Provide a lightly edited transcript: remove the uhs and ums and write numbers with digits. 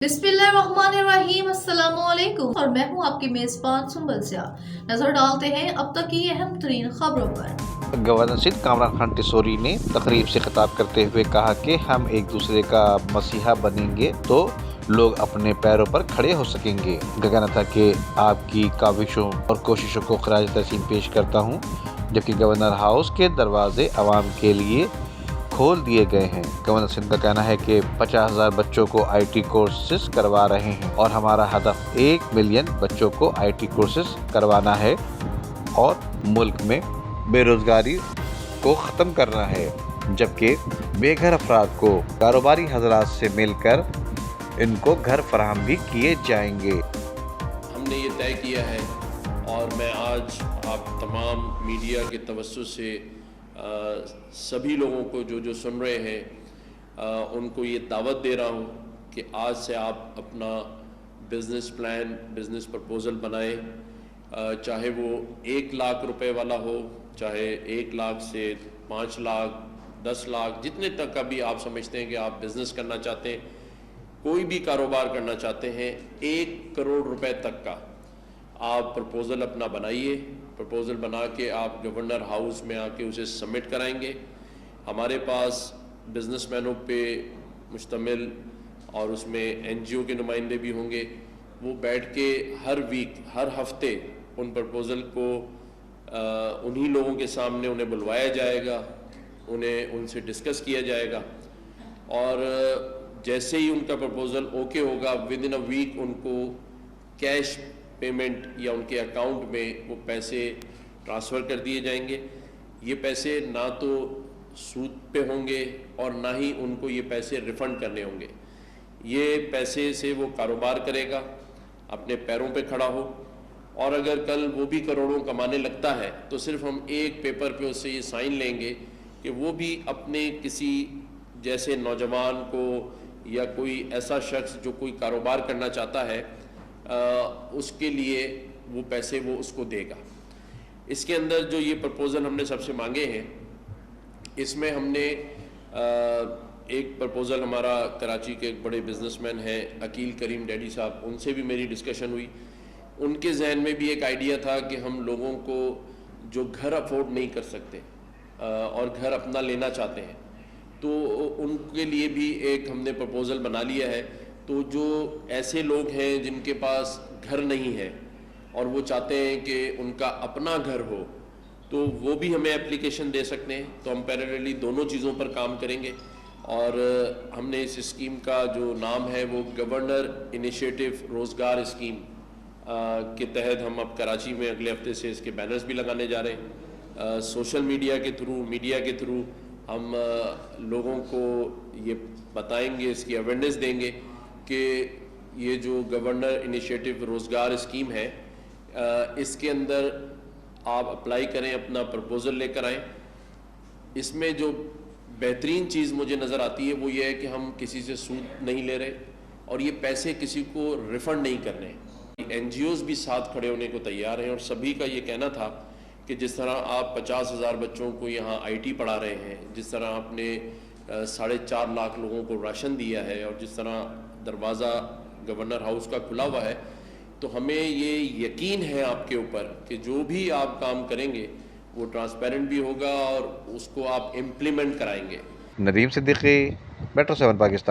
बिस्मिल्लाहिर्रहमानिर्रहीम, अस्सलाम वालेकुम और मैं हूं आपकी मेजबान सुंबल सियाह। नजर डालते हैं अब तक की अहम तरीन खबरों पर। गवर्नर सिंध कामरान खान टिसोरी ने तकरीब से खिताब करते हुए कहा कि हम एक दूसरे का मसीहा बनेंगे तो लोग अपने पैरों पर खड़े हो सकेंगे। उनका कहना था कि आपकी काविशों और कोशिशों को खराज तहसीन पेश करता हूँ, जबकि गवर्नर हाउस के दरवाजे आवाम के लिए खोल दिए गए हैं। गवर्नर सिंध का कहना है कि 50,000 बच्चों को IT कोर्सेज करवा रहे हैं और हमारा हदफ 1 मिलियन बच्चों को IT कोर्सेज करवाना है और मुल्क में बेरोजगारी को ख़त्म करना है, जबकि बेघर अफराद को कारोबारी हजरात से मिलकर इनको घर फराहम भी किए जाएंगे। हमने ये तय किया है और मैं आज आप तमाम मीडिया के तवज्जो से सभी लोगों को जो सुन रहे हैं उनको ये दावत दे रहा हूँ कि आज से आप अपना बिज़नेस प्लान, बिज़नेस प्रपोज़ल बनाएं, चाहे वो 1 लाख रुपए वाला हो, चाहे 1 लाख से 5 लाख, 10 लाख, जितने तक का भी आप समझते हैं कि आप बिज़नेस करना चाहते हैं, कोई भी कारोबार करना चाहते हैं, 1 करोड़ रुपए तक का आप प्रपोज़ल अपना बनाइए। प्रपोज़ल बना के आप गवर्नर हाउस में आके उसे सबमिट कराएंगे। हमारे पास बिजनेसमैनों पे मुश्तमिल और उसमें NGO के नुमाइंदे भी होंगे। वो बैठ के हर वीक, हर हफ्ते उन प्रपोज़ल को उन्हीं लोगों के सामने उन्हें बुलवाया जाएगा, उन्हें उनसे डिस्कस किया जाएगा और जैसे ही उनका प्रपोज़ल ओके होगा, विद इन अ वीक उनको कैश पेमेंट या उनके अकाउंट में वो पैसे ट्रांसफ़र कर दिए जाएंगे। ये पैसे ना तो सूद पे होंगे और ना ही उनको ये पैसे रिफ़ंड करने होंगे। ये पैसे से वो कारोबार करेगा, अपने पैरों पे खड़ा हो, और अगर कल वो भी करोड़ों कमाने लगता है तो सिर्फ हम एक पेपर पे उससे ये साइन लेंगे कि वो भी अपने किसी जैसे नौजवान को या कोई ऐसा शख्स जो कोई कारोबार करना चाहता है उसके लिए वो पैसे वो उसको देगा। इसके अंदर जो ये प्रपोज़ल हमने सबसे मांगे हैं, इसमें हमने एक प्रपोज़ल हमारा कराची के एक बड़े बिजनेसमैन हैं अकील करीम डैडी साहब, उनसे भी मेरी डिस्कशन हुई। उनके जहन में भी एक आइडिया था कि हम लोगों को जो घर अफोर्ड नहीं कर सकते और घर अपना लेना चाहते हैं, तो उनके लिए भी एक हमने प्रपोज़ल बना लिया है। तो जो ऐसे लोग हैं जिनके पास घर नहीं है और वो चाहते हैं कि उनका अपना घर हो, तो वो भी हमें एप्लीकेशन दे सकते हैं। तो हम पैरेलली दोनों चीज़ों पर काम करेंगे और हमने इस स्कीम का जो नाम है वो गवर्नर इनिशिएटिव रोज़गार स्कीम के तहत हम अब कराची में अगले हफ्ते से इसके बैनर्स भी लगाने जा रहे हैं। सोशल मीडिया के थ्रू हम लोगों को ये बताएंगे, इसकी अवेयरनेस देंगे कि ये जो गवर्नर इनिशिएटिव रोज़गार स्कीम है, इसके अंदर आप अप्लाई करें, अपना प्रपोज़ल लेकर आएँ। इसमें जो बेहतरीन चीज़ मुझे नज़र आती है वो ये है कि हम किसी से सूद नहीं ले रहे और ये पैसे किसी को रिफ़ंड नहीं कर रहे। NGOs भी साथ खड़े होने को तैयार हैं और सभी का ये कहना था कि जिस तरह आप 50,000 बच्चों को यहाँ IT पढ़ा रहे हैं, जिस तरह आपने 4.5 लाख लोगों को राशन दिया है और जिस तरह दरवाज़ा गवर्नर हाउस का खुला हुआ है, तो हमें ये यकीन है आपके ऊपर कि जो भी आप काम करेंगे वो ट्रांसपेरेंट भी होगा और उसको आप इम्प्लीमेंट कराएंगे। नदीम सिद्दीकी, मेट्रो 7 पाकिस्तान।